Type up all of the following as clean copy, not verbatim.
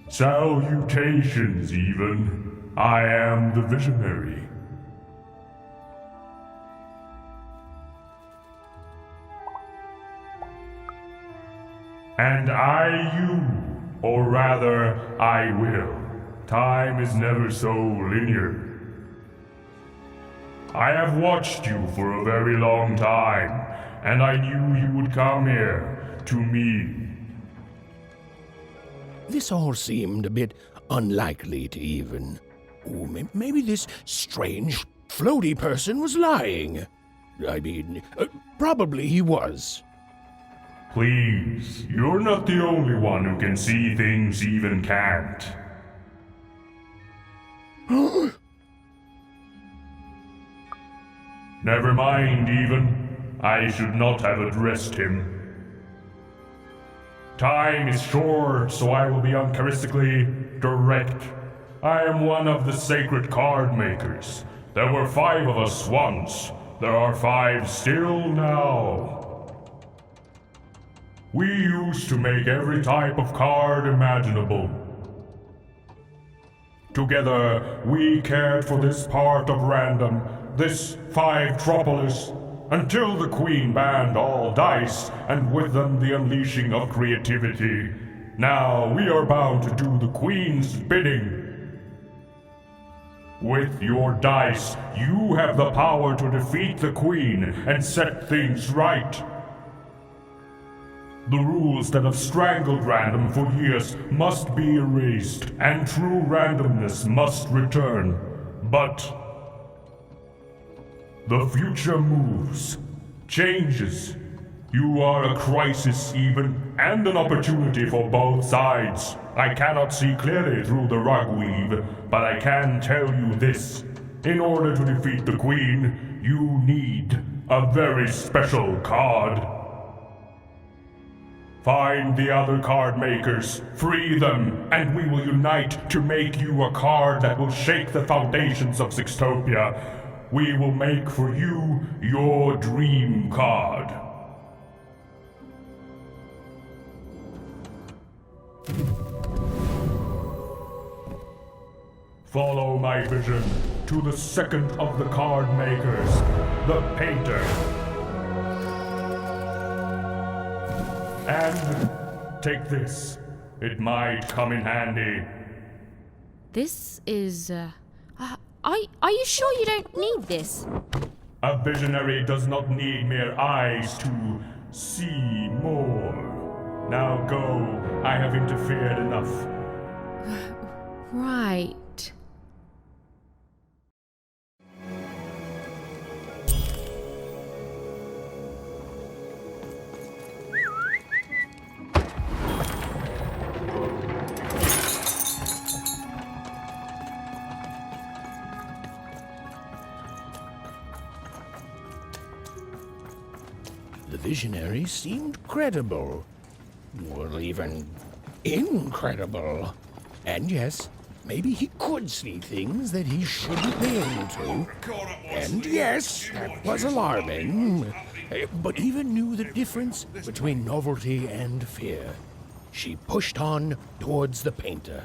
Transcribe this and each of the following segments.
Salutations, even. I am the Visionary. And or rather, I will. Time is never so linear. I have watched you for a very long time, and I knew you would come here, to me. This all seemed a bit unlikely to even. Ooh, maybe this strange, floaty person was lying. I mean, probably he was. Please, you're not the only one who can see things even can't. Never mind, even. I should not have addressed him. Time is short, so I will be uncharacteristically direct. I am one of the sacred card makers. There were 5 of us once. There are 5 still now. We used to make every type of card imaginable. Together, we cared for this part of random, this Fivetropolis, until the Queen banned all dice, and with them the unleashing of creativity. Now we are bound to do the Queen's bidding. With your dice, you have the power to defeat the Queen and set things right. The rules that have strangled random for years must be erased, and true randomness must return. But the future moves, changes. You are a crisis even, and an opportunity for both sides. I cannot see clearly through the rug weave, but I can tell you this. In order to defeat the Queen, you need a very special card. Find the other card makers, free them, and we will unite to make you a card that will shake the foundations of Sixtopia. We will make for you your dream card. Follow my vision to the second of the card makers, the painter. And take this. It might come in handy. This is, Are you sure you don't need this? A visionary does not need mere eyes to see more. Now go. I have interfered enough. Right. The visionary seemed credible. Well, even incredible. And yes, maybe he could see things that he shouldn't be able to. And yes, that was alarming. But even knew the difference between novelty and fear. She pushed on towards the painter.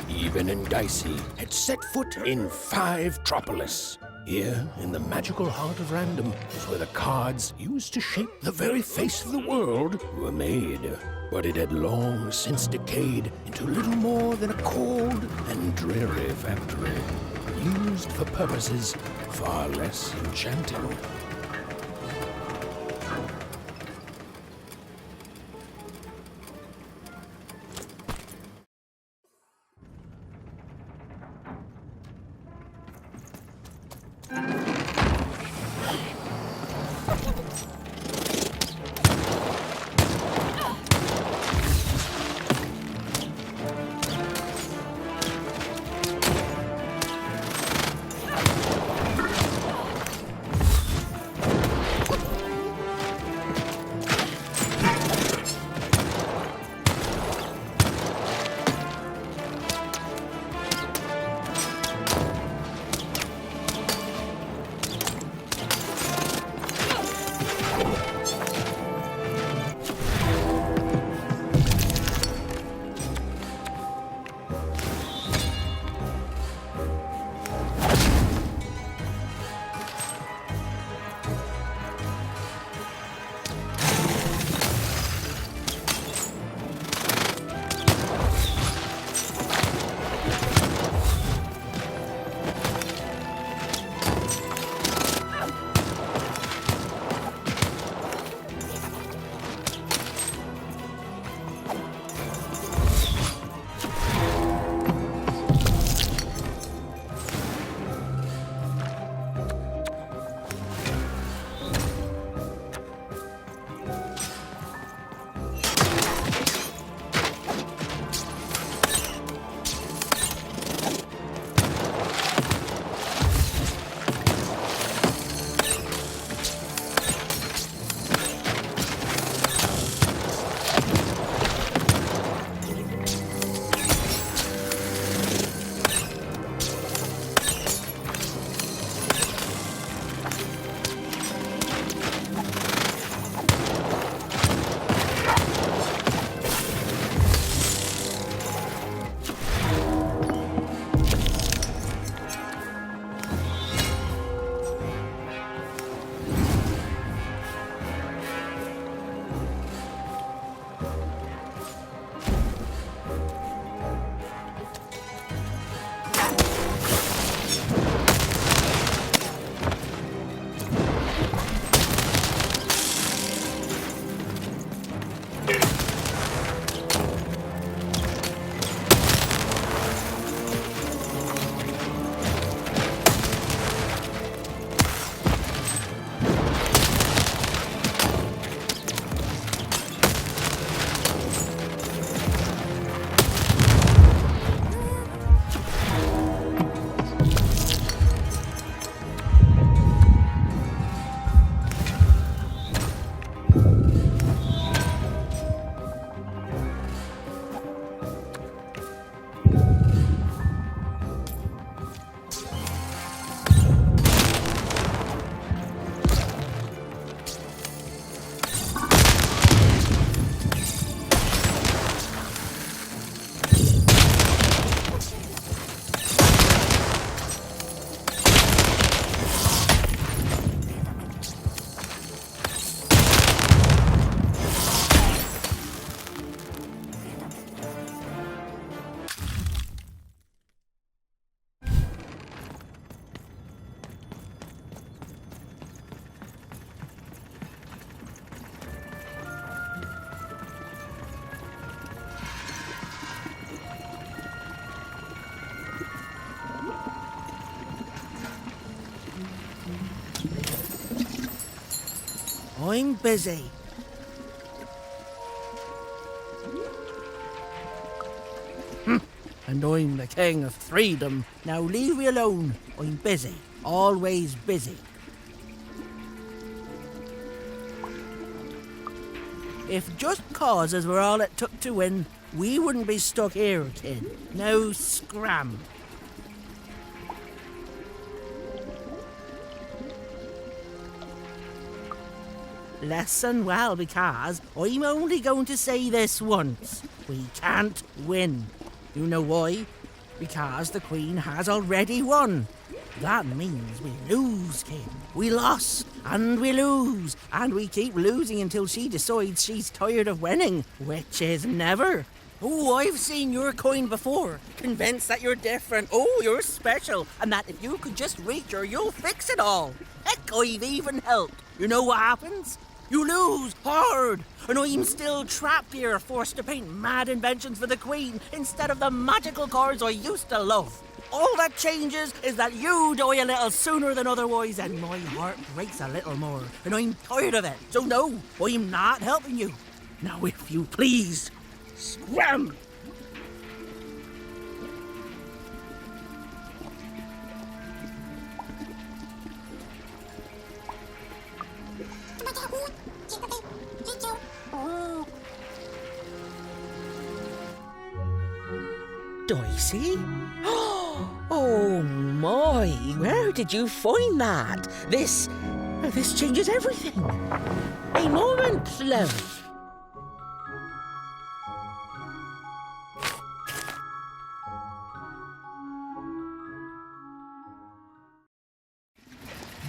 Even and Dicey had set foot in Fivetropolis. Here, in the magical heart of random, was where the cards used to shape the very face of the world were made. But it had long since decayed into little more than a cold and dreary factory, used for purposes far less enchanting. I'm busy. And I'm the king of freedom. Now leave me alone. I'm busy. Always busy. If just causes were all it took to win, we wouldn't be stuck here, kid. No scram. Listen well, because I'm only going to say this once. We can't win. You know why? Because the Queen has already won. That means we lose, kid. We lost, and we lose, and we keep losing until she decides she's tired of winning, which is never. Oh, I've seen your coin before, convinced that you're different, oh, you're special, and that if you could just reach her, you'll fix it all. Heck, I've even helped. You know what happens? You lose hard, and I'm still trapped here, forced to paint mad inventions for the Queen instead of the magical cards I used to love. All that changes is that you die a little sooner than otherwise, and my heart breaks a little more, and I'm tired of it. So no, I'm not helping you. Now, if you please, scram! Dicey? Oh my, where did you find that? This changes everything. A moment, love.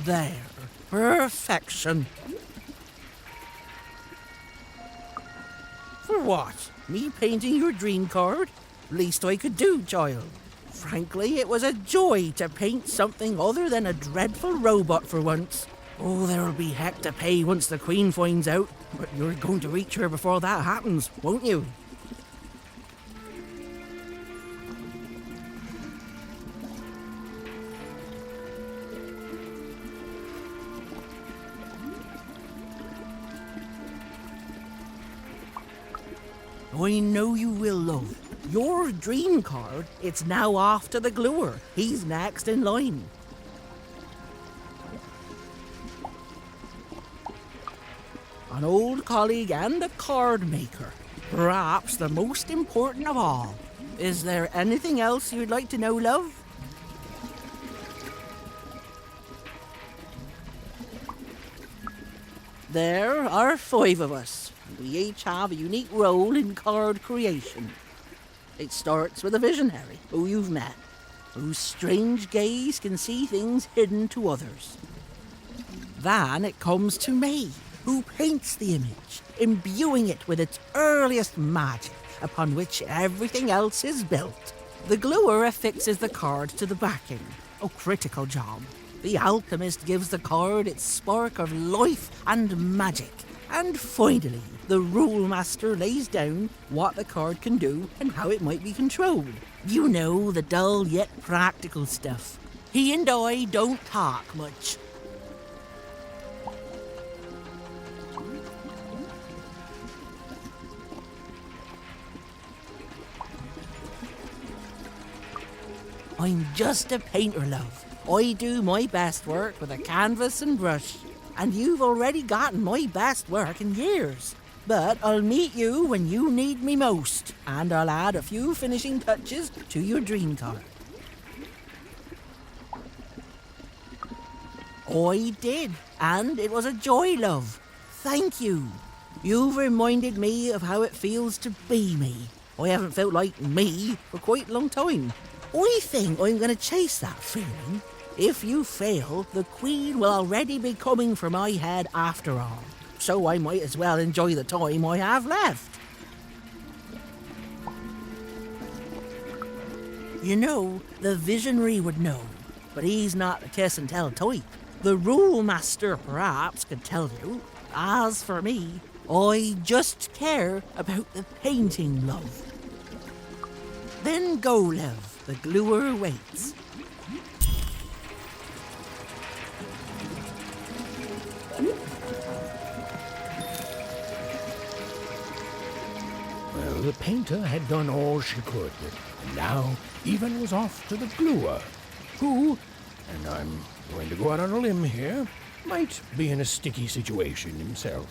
There, perfection. For what? Me painting your dream card? Least I could do, child. Frankly, it was a joy to paint something other than a dreadful robot for once. Oh, there'll be heck to pay once the Queen finds out, but you're going to reach her before that happens, won't you? I know you will, love. Your dream card, it's now off to the gluer. He's next in line. An old colleague and a card maker. Perhaps the most important of all. Is there anything else you'd like to know, love? There are 5 of us. We each have a unique role in card creation. It starts with a visionary, who you've met, whose strange gaze can see things hidden to others. Then it comes to me, who paints the image, imbuing it with its earliest magic, upon which everything else is built. The gluer affixes the card to the backing. A critical job. The alchemist gives the card its spark of life and magic. And finally, the rule master lays down what the card can do and how it might be controlled. You know, the dull yet practical stuff. He and I don't talk much. I'm just a painter, love. I do my best work with a canvas and brush. And you've already gotten my best work in years. But I'll meet you when you need me most, and I'll add a few finishing touches to your dream card. I did, and it was a joy, love. Thank you. You've reminded me of how it feels to be me. I haven't felt like me for quite a long time. I think I'm going to chase that feeling. If you fail, the Queen will already be coming for my head after all. So I might as well enjoy the time I have left. You know, the visionary would know, but he's not a kiss and tell type. The rule master perhaps could tell you. As for me, I just care about the painting, love. Then go, love. The gluer waits. Well, the painter had done all she could, and now Even was off to the gluer, who, and I'm going to go out on a limb here, might be in a sticky situation himself.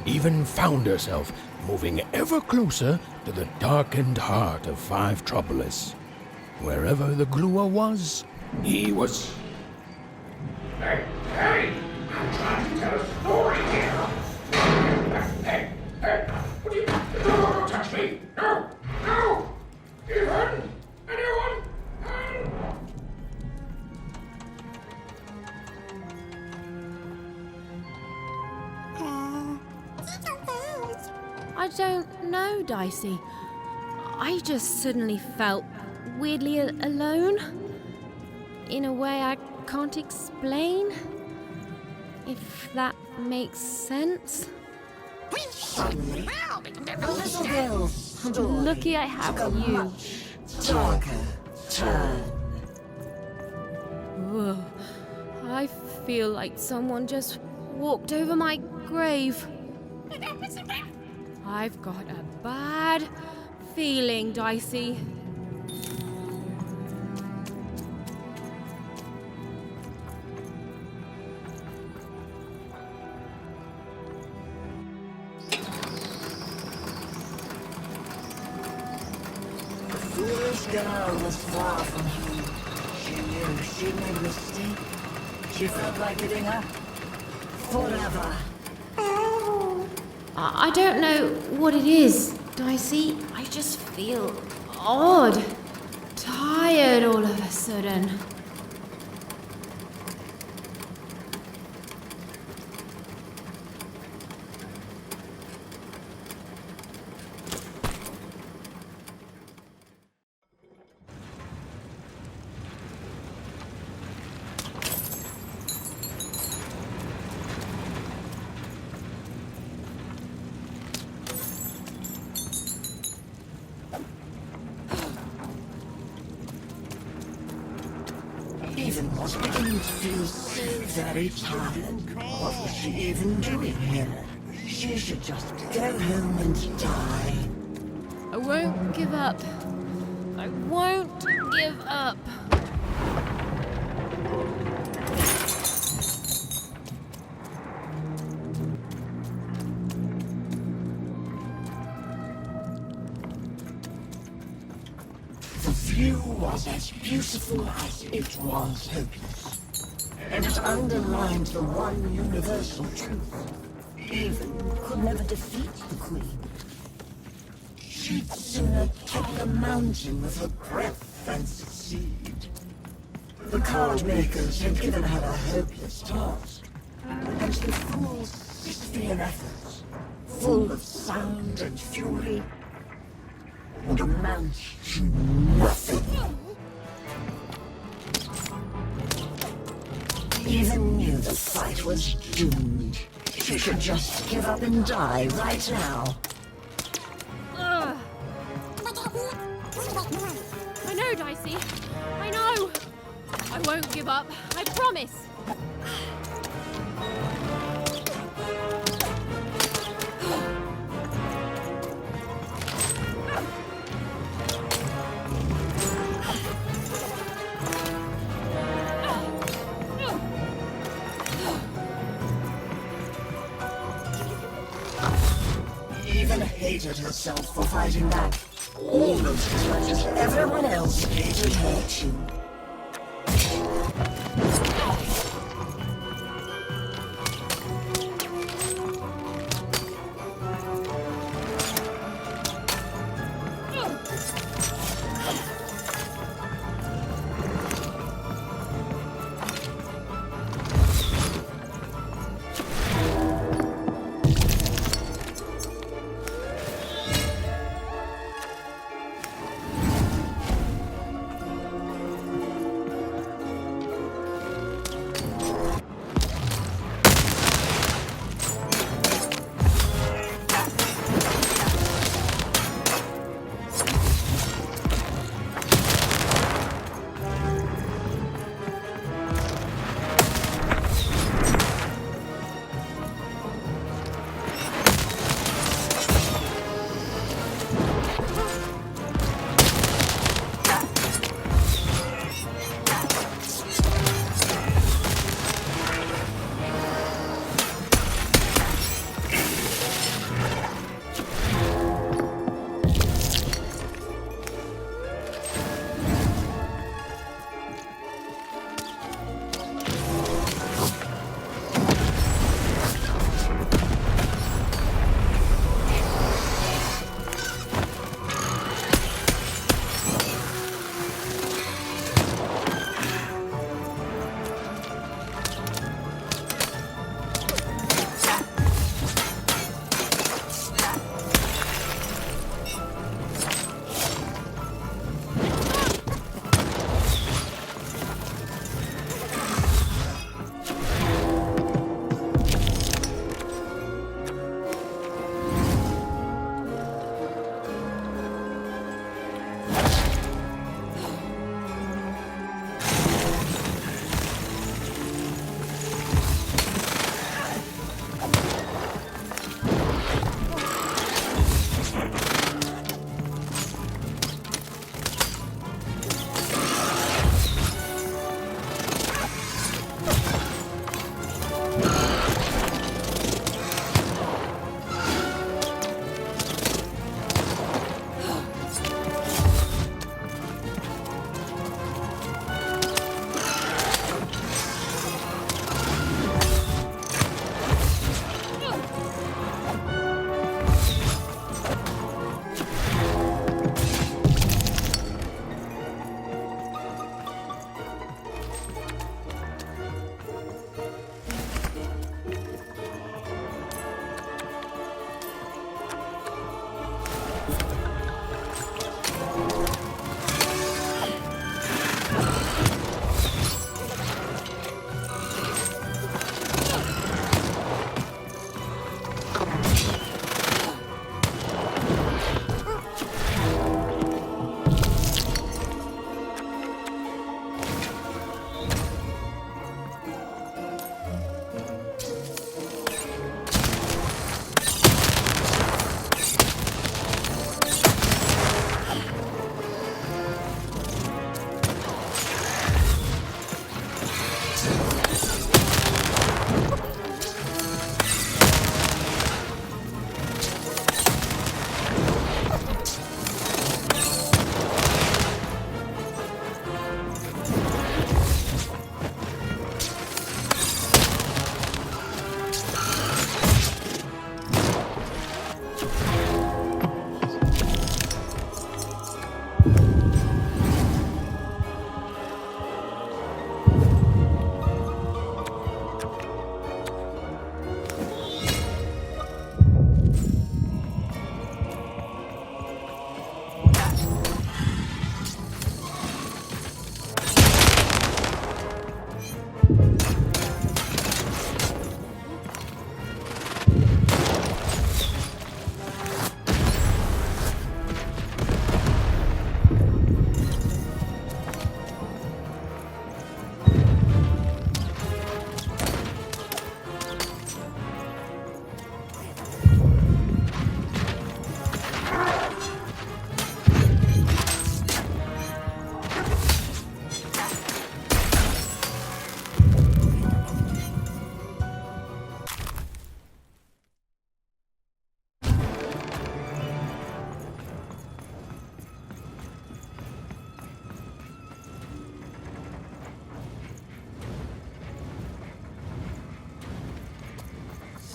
Even found herself moving ever closer to the darkened heart of Fivetropolis. Wherever the gluer was, he was. Hey, I'm trying to tell a story here. Hey, what do you... Don't touch me! No! Even? Anyone? I don't know, Dicey. I just suddenly felt weirdly alone. In a way I can't explain. If that makes sense. Lucky I have you. Darker turn. Whoa. I feel like someone just walked over my grave. I've got a bad feeling, Dicey. The foolish girl was far from home. She knew she'd made a mistake. She felt like giving up. Forever. I don't know what it is, Dicey. I just feel odd. Tired all of a sudden. Even was beginning to feel so very tired. What was she even doing here? She should just go home and die. I won't give up. I won't give up. The view was as beautiful as it was hopeless. And it underlined the one universal truth. Even could never defeat the Queen. She'd sooner top the mountain with her breath than succeed. The card makers had given her a hopeless task. And the fool's Sisyphean efforts, full of sound and fury, would amount to nothing. Even knew the fight was doomed. She should just give up and die right now. I know, Dicey. I know. I won't give up. I promise. Even hated herself for fighting back. Almost as much as everyone else hated her too.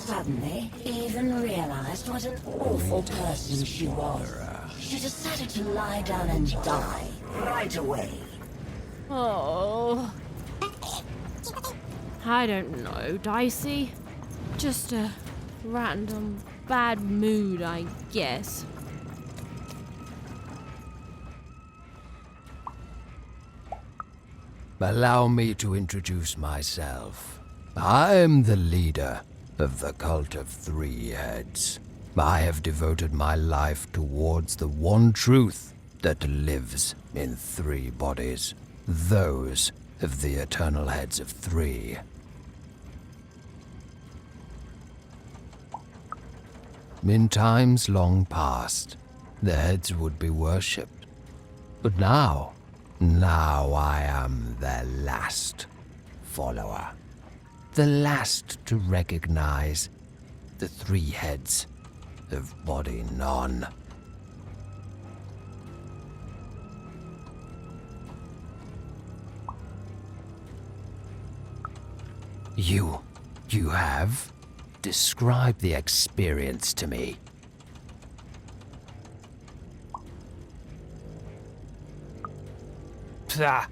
Suddenly, Eden realized what an awful person she was. She decided to lie down and die right away. Oh. I don't know, Dicey. Just a random bad mood, I guess. Allow me to introduce myself. I'm the leader of the Cult of Three Heads. I have devoted my life towards the one truth that lives in three bodies, those of the eternal heads of three. In times long past, the heads would be worshipped, but now I am their last follower. The last to recognize the three heads of body none. You have? Describe the experience to me. Pah!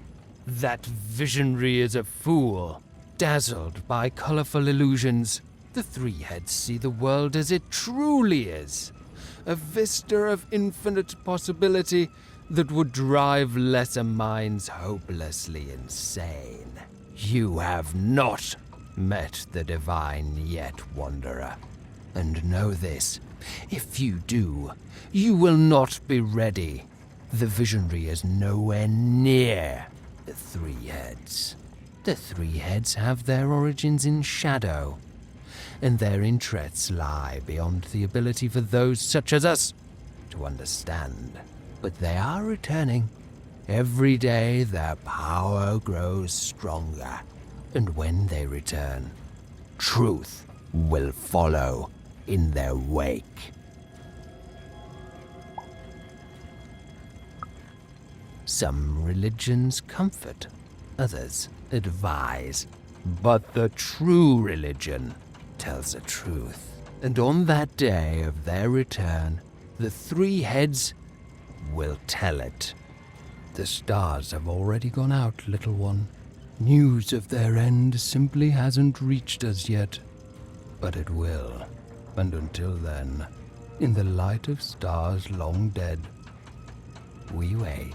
That visionary is a fool. Dazzled by colorful illusions, the three heads see the world as it truly is. A vista of infinite possibility that would drive lesser minds hopelessly insane. You have not met the divine yet, Wanderer. And know this, if you do, you will not be ready. The visionary is nowhere near the three heads. The three heads have their origins in shadow, and their interests lie beyond the ability for those such as us to understand. But they are returning. Every day their power grows stronger, and when they return, truth will follow in their wake. Some religions comfort, others advise, but the true religion tells the truth. And on that day of their return, the three heads will tell it. The stars have already gone out, little one. News of their end simply hasn't reached us yet, but it will. And until then, in the light of stars long dead, we wait.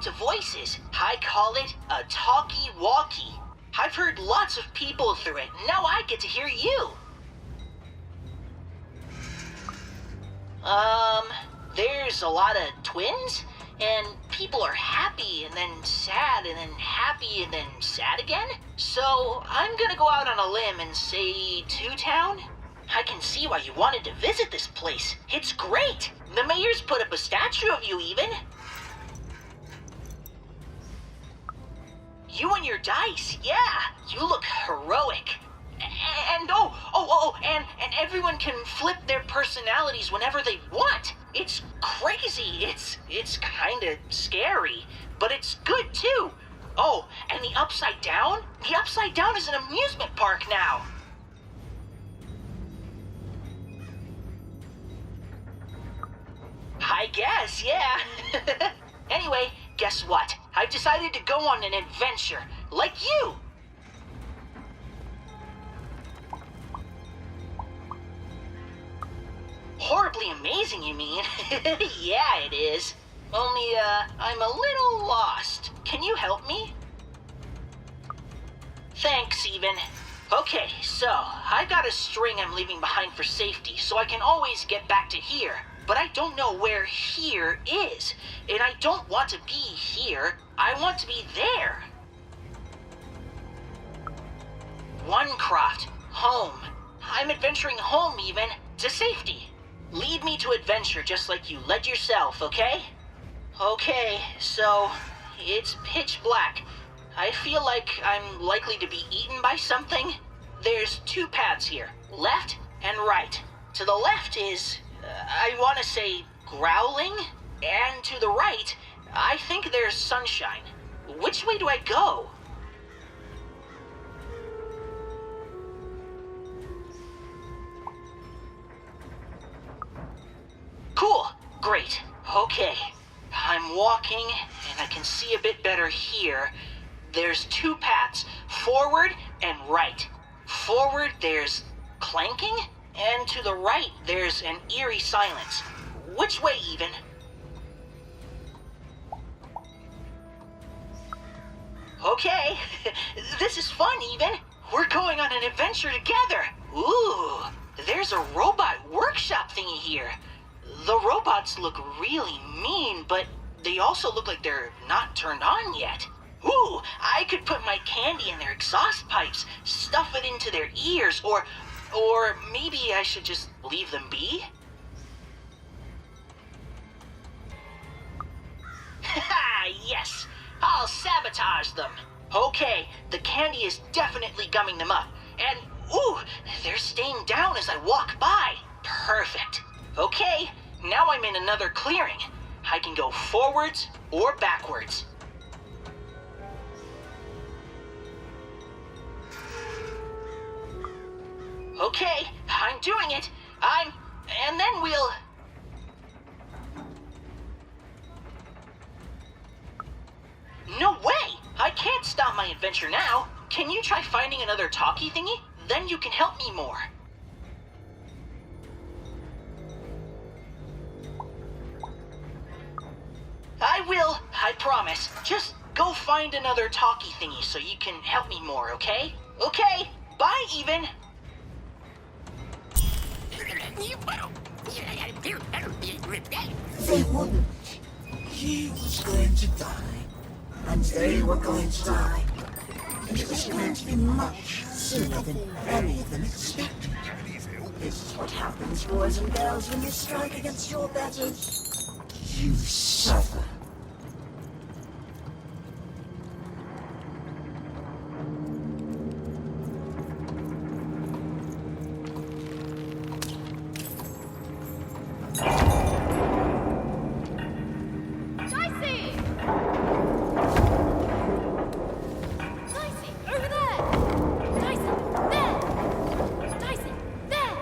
To voices. I call it a talkie-walkie. I've heard lots of people through it. Now I get to hear you. There's a lot of twins, and people are happy and then sad and then happy and then sad again. So I'm gonna go out on a limb and say Two Town. I can see why you wanted to visit this place. It's great. The mayor's put up a statue of you even. You and your dice, yeah, you look heroic. And and everyone can flip their personalities whenever they want. It's crazy. It's kind of scary, but it's good too. Oh, and the Upside Down? The Upside Down is an amusement park now. guess, yeah. Anyway, guess what? I've decided to go on an adventure, like you. Horribly amazing, you mean? Yeah, it is. Only, I'm a little lost. Can you help me? Thanks, Even. Okay, so, I've got a string I'm leaving behind for safety, so I can always get back to here. But I don't know where here is. And I don't want to be here. I want to be there. Onecroft. Home. I'm adventuring home, Even. To safety. Lead me to adventure just like you led yourself, okay? Okay, so it's pitch black. I feel like I'm likely to be eaten by something. There's two paths here, left and right. To the left is, I want to say, growling. And to the right, I think there's sunshine. Which way do I go? Cool. Great. Okay. I'm walking, and I can see a bit better here. There's two paths, forward and right. Forward, there's clanking, and to the right, there's an eerie silence. Which way, Even? Okay. This is fun, Even. We're going on an adventure together. Ooh, there's a robot workshop thingy here. The robots look really mean, but they also look like they're not turned on yet. Ooh, I could put my candy in their exhaust pipes, stuff it into their ears, or maybe I should just leave them be? Haha, yes! I'll sabotage them! Okay, the candy is definitely gumming them up. And, ooh, they're staying down as I walk by. Perfect. Okay, now I'm in another clearing. I can go forwards or backwards. Okay, I'm doing it. And then we'll... No way! I can't stop my adventure now. Can you try finding another talkie thingy? Then you can help me more. I will, I promise. Just go find another talkie thingy so you can help me more, okay? Okay, bye, Even. They wouldn't. He was going to die, and they were going to die. And it was going to be much sooner than any of them expected. This is what happens, boys and girls, when you strike against your betters. You suffer. Dicey! Dicey, over there! Dicey, there! Dicey, there!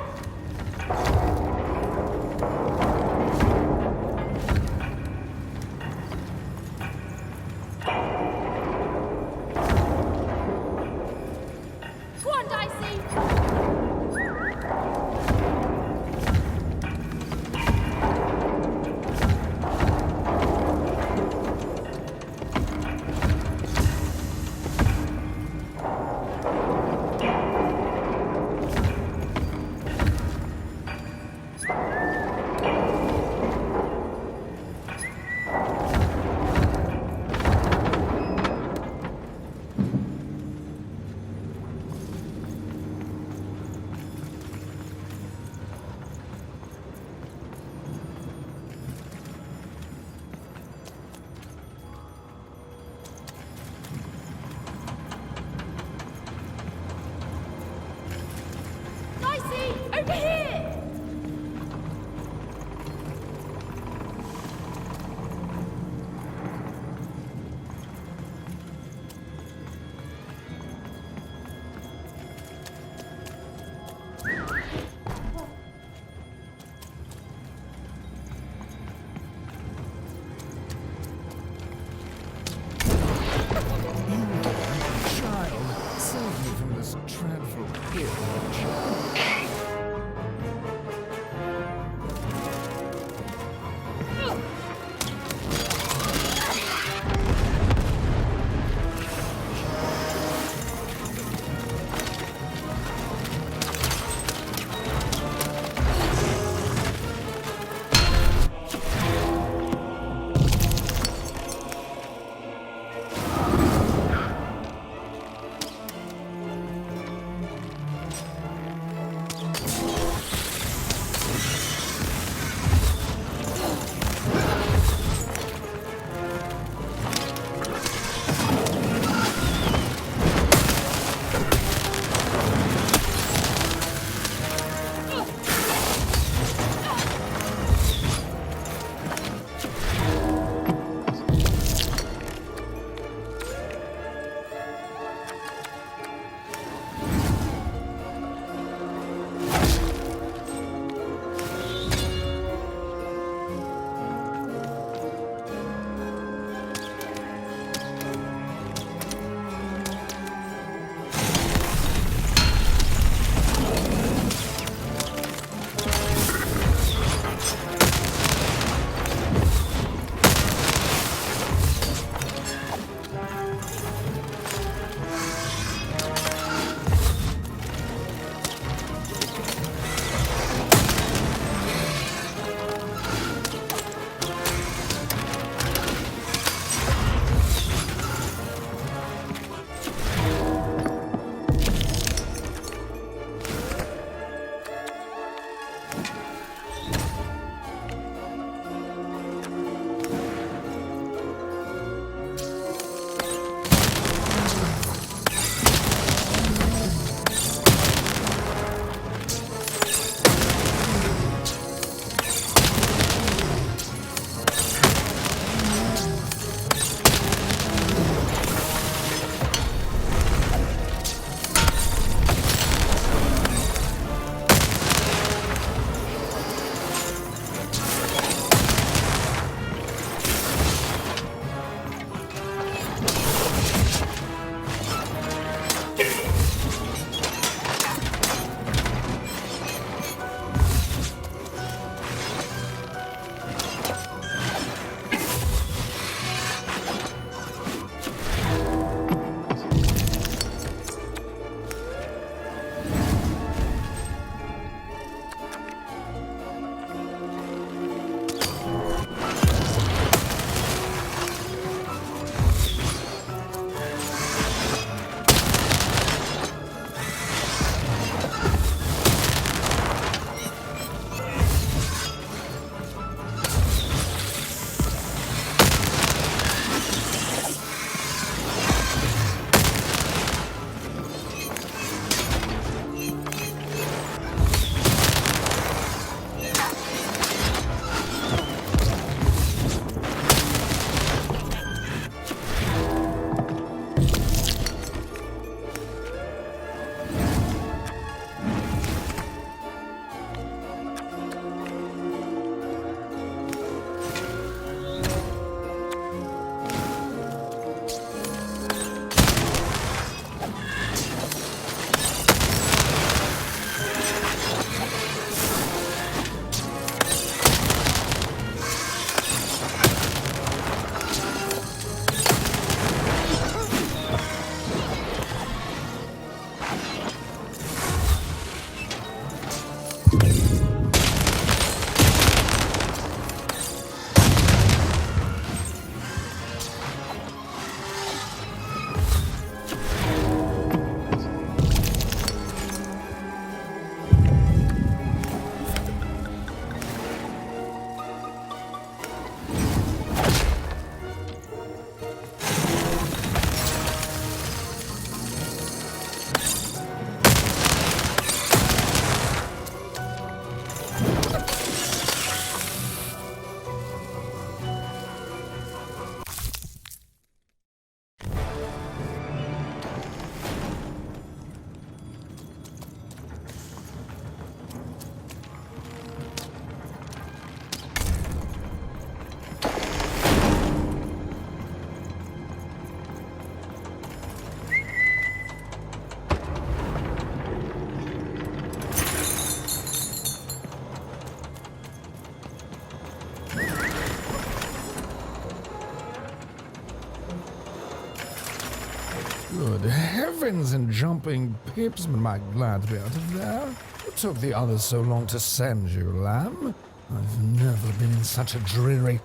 Good heavens and jumping pips, am I glad to be out of there. What took the others so long to send you, lamb? I've never been in such a dreary...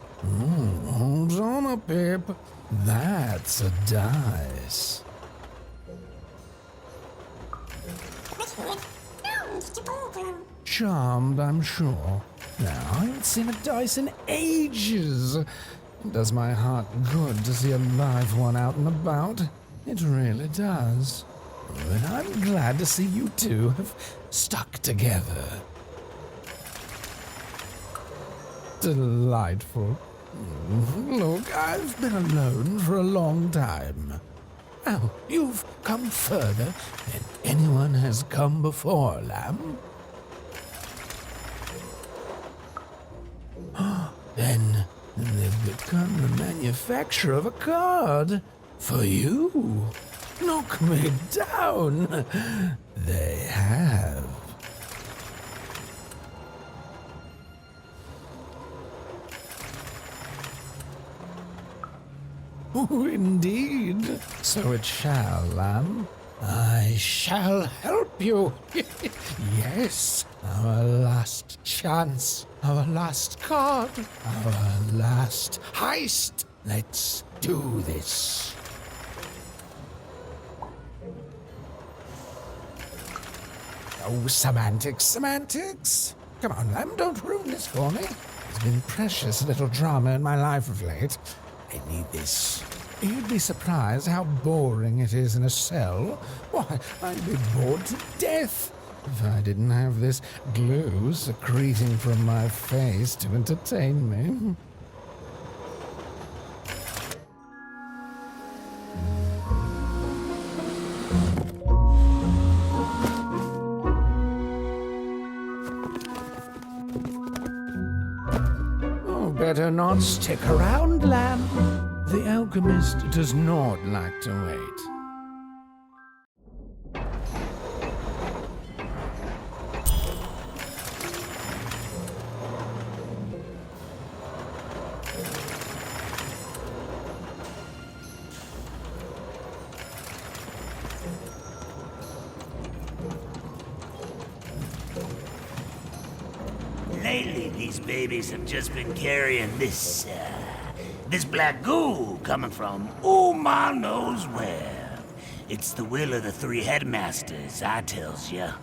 hold on a pip. That's a dice. Charmed, I'm sure. Now, I haven't seen a dice in ages. It does my heart good to see a live one out and about. It really does. And I'm glad to see you two have stuck together. Delightful. Look, I've been alone for a long time. Oh, you've come further than anyone has come before, lamb. Then they've become the manufacturer of a card for you. Knock me down. They have. Oh, indeed. So it shall, lamb. I shall help you. Yes, our last chance, our last card, our last heist. Let's do this. Oh, semantics. Come on, lamb, don't ruin this for me. There's been precious little drama in my life of late. I need this. You'd be surprised how boring it is in a cell. Why, I'd be bored to death if I didn't have this glue secreting from my face to entertain me. Oh, better not stick around, lamb. The alchemist does not like to wait. Lately, these babies have just been carrying this black goo coming from ma knows where. It's the will of the three headmasters, I tells ya.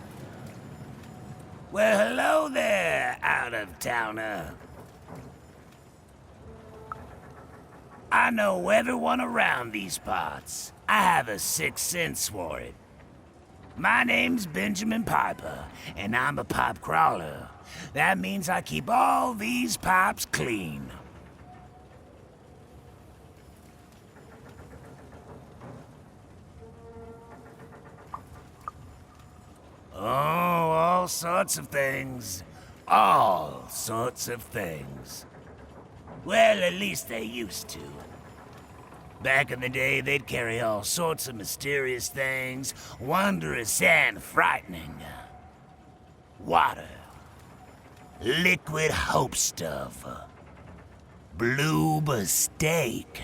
Well, hello there, out-of-towner. I know everyone around these parts. I have a sixth sense for it. My name's Benjamin Piper, and I'm a pipe crawler. That means I keep all these pipes clean. Oh, all sorts of things. All sorts of things. Well, at least they used to. Back in the day, they'd carry all sorts of mysterious things, wondrous and frightening. Water. Liquid hope stuff. Blue steak.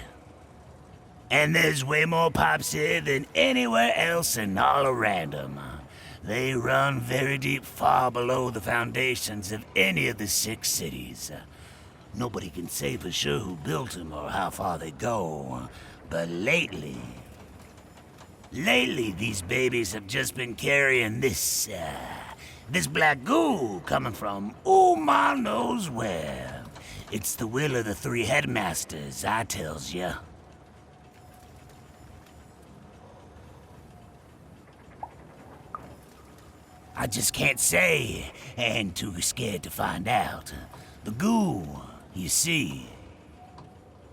And there's way more pipes here than anywhere else in all of Random. They run very deep, far below the foundations of any of the 6 cities. Nobody can say for sure who built them or how far they go. But lately, these babies have just been carrying this black goo coming from ma knows where. It's the will of the three headmasters, I tells ya. I just can't say, and too scared to find out. The goo, you see,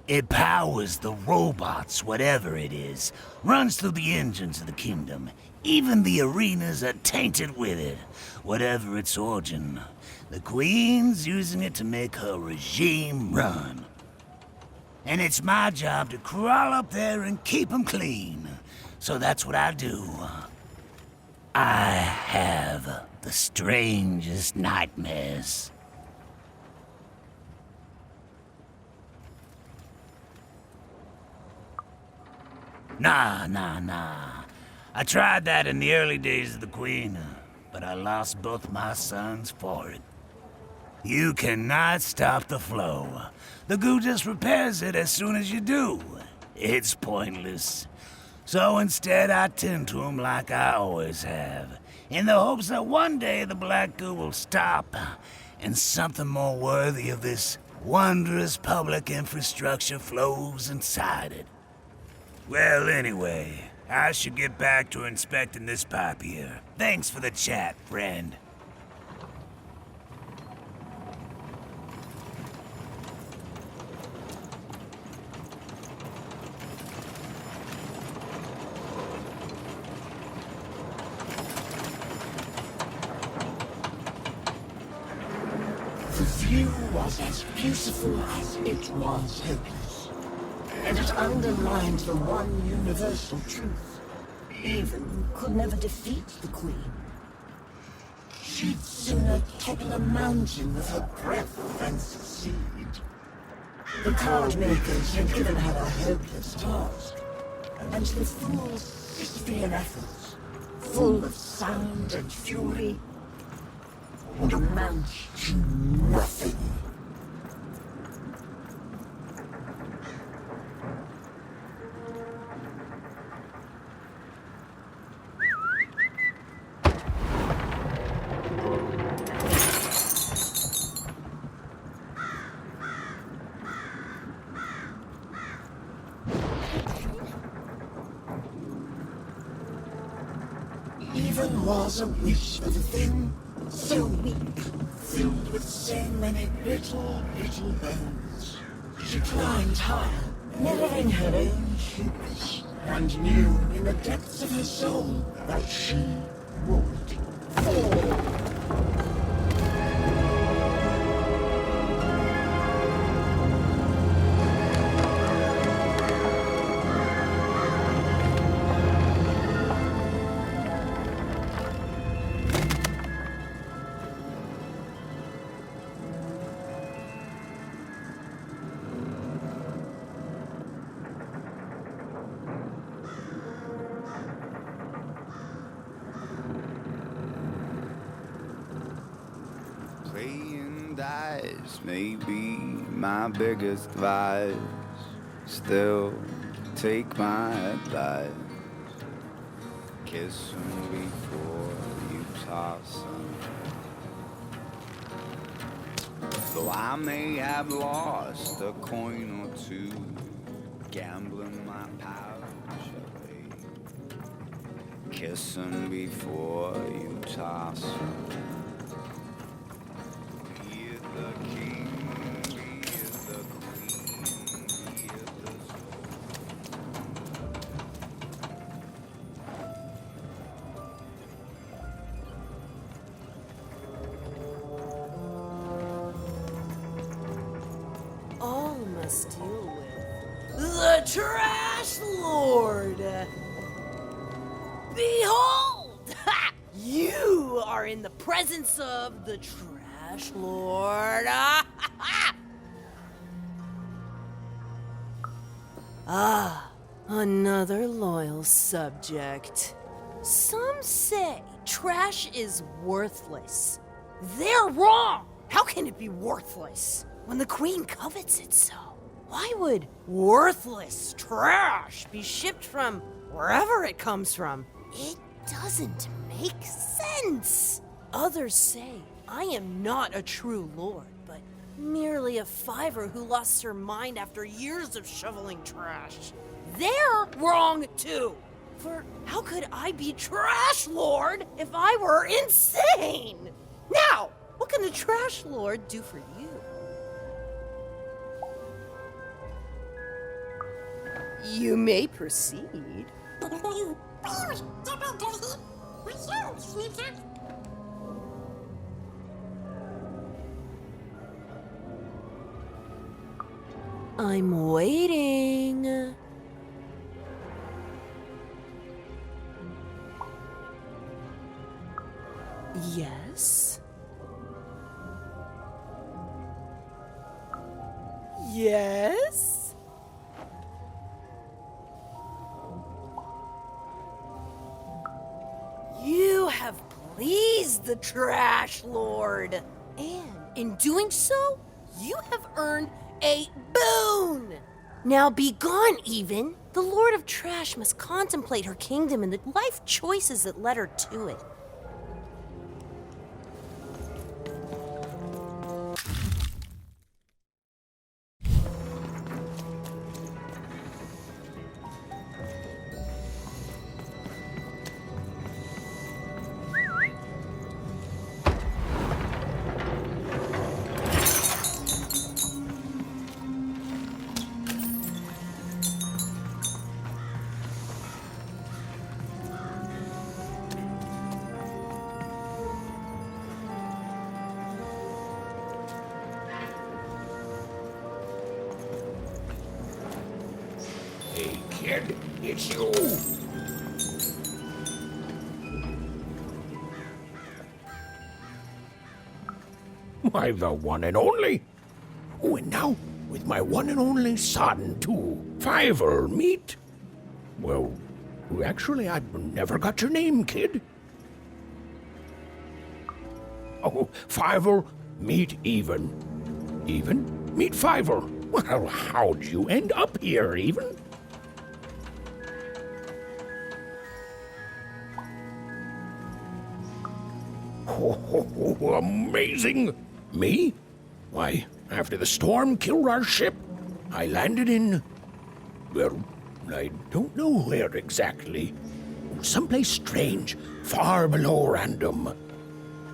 it powers the robots, whatever it is, runs through the engines of the kingdom. Even the arenas are tainted with it, whatever its origin. The Queen's using it to make her regime run. And it's my job to crawl up there and keep them clean. So that's what I do. I have the strangest nightmares. Nah. I tried that in the early days of the Queen, but I lost both my sons for it. You cannot stop the flow. The goo just repairs it as soon as you do. It's pointless. So instead, I tend to them like I always have, in the hopes that one day the black goo will stop, and something more worthy of this wondrous public infrastructure flows inside it. Well, anyway, I should get back to inspecting this pipe here. Thanks for the chat, friend. The view was as beautiful as it was hopeless, and it underlined the one universal truth. Even could never defeat the Queen. She'd sooner topple a mountain with her breath than succeed. The card makers had given her a hopeless task, and the fool's Sisyphean efforts, full of sound and fury, would amount to nothing. Even was a wish of a thing so weak, filled with so many little bones. She climbed higher, mirroring her own hubris, and knew in the depths of her soul that she would fall. Playing dice may be my biggest vice. Still, take my advice. Kiss 'em before you toss 'em. Though I may have lost a coin or two, gambling my pouch away. Kiss 'em before you toss 'em. The king, be the queen, be the soul. All must deal with the Trash Lord. Behold! Ha! You are in the presence of the Trash Lord. Another loyal subject. Some say trash is worthless. They're wrong! How can it be worthless when the Queen covets it so? Why would worthless trash be shipped from wherever it comes from? It doesn't make sense. Others say I am not a true lord, but merely a fiver who lost her mind after years of shoveling trash. They're wrong too. For how could I be trash lord if I were insane? Now, what can the trash lord do for you? You may proceed. I'm waiting. Yes. Yes. is the Trash Lord. And in doing so, you have earned a boon. Now be gone, Even. The Lord of Trash must contemplate her kingdom and the life choices that led her to it. Hey, kid, it's you! Why, the one and only. Oh, and now, with my one and only son, too. Fiver, meet. Well, actually, I never got your name, kid. Oh, Fiver, meet Even. Even, meet Fiver. Well, how'd you end up here, Even? Oh, amazing! Me? Why, after the storm killed our ship, I landed in... well, I don't know where exactly. Someplace strange, far below random.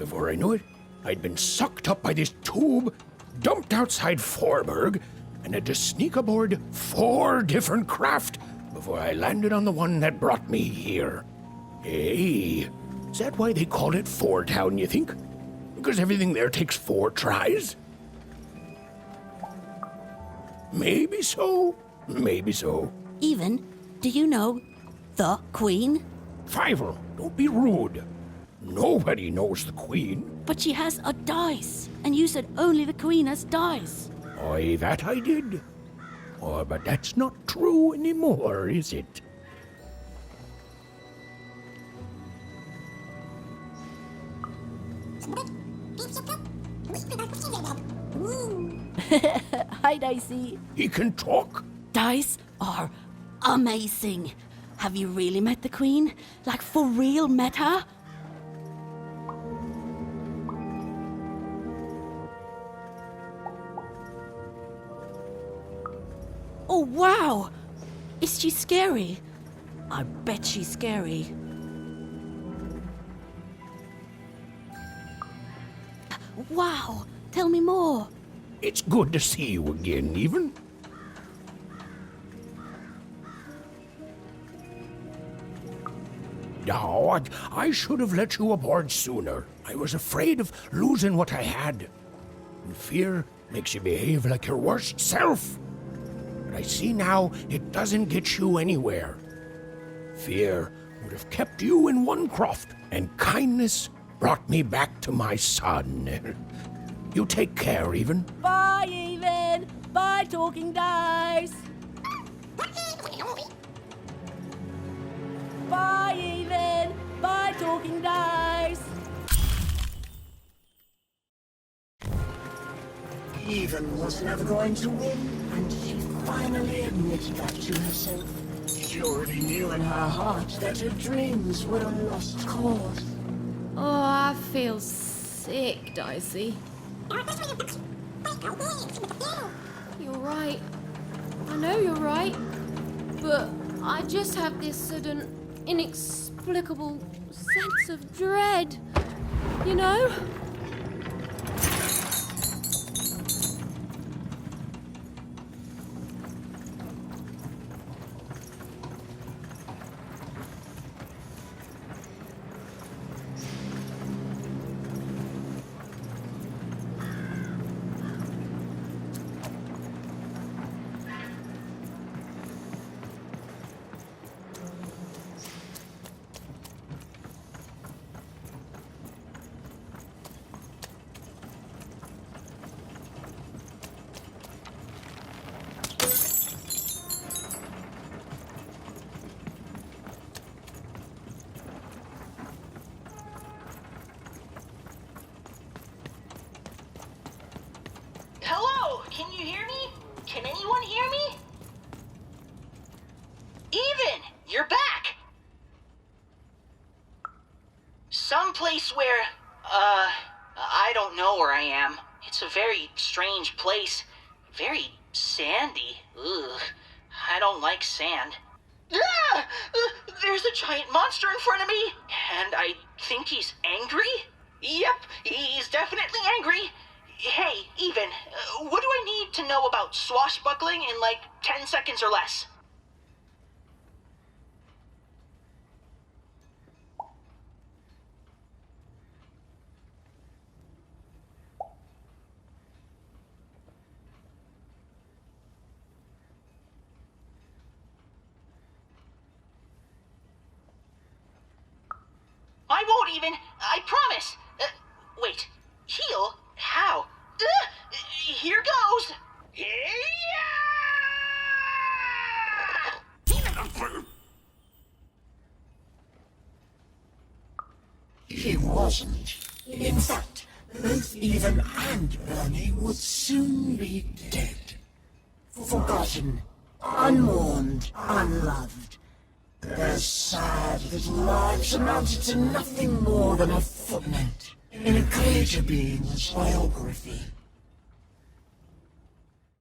Before I knew it, I'd been sucked up by this tube, dumped outside Forberg, and had to sneak aboard 4 different craft before I landed on the one that brought me here. Hey, is that why they call it Four Town, you think? Because everything there takes 4 tries? Maybe so. Maybe so. Even, do you know the Queen? Fiver, don't be rude. Nobody knows the Queen. But she has a dice, and you said only the Queen has dice. Aye, that I did. Oh, but that's not true anymore, is it? Hi, Dicey. He can talk? Dice are amazing. Have you really met the Queen? Like, for real met her? Oh, wow! Is she scary? I bet she's scary. Wow! Tell me more. It's good to see you again, Even. No, I should have let you aboard sooner. I was afraid of losing what I had. And fear makes you behave like your worst self. But I see now it doesn't get you anywhere. Fear would have kept you in one croft, and kindness brought me back to my son. You take care, Even. Bye, Even. Bye, Talking Dice. Bye, Even. Bye, Talking Dice. Even was never going to win, and she finally admitted that to herself. She already knew in her heart that her dreams were a lost cause. Oh, I feel sick, Dicey. You're right. I know you're right. But I just have this sudden, inexplicable sense of dread. You know? Can you hear me? Can anyone hear me? Even, you're back! Someplace where, I don't know where I am. It's a very strange place. Very sandy. Ugh, I don't like sand. Ah! There's a giant monster in front of me, and I think he's angry? Yep, he's definitely angry. Hey, Even, what do I need to know about swashbuckling in like 10 seconds or less? I won't even, I promise. Wait, heal? How? Here goes. He wasn't. In fact, both Even and Bernie would soon be dead. Forgotten, unmourned, unloved. Their sad little lives amounted to nothing more than a footnote in a greater being's biography.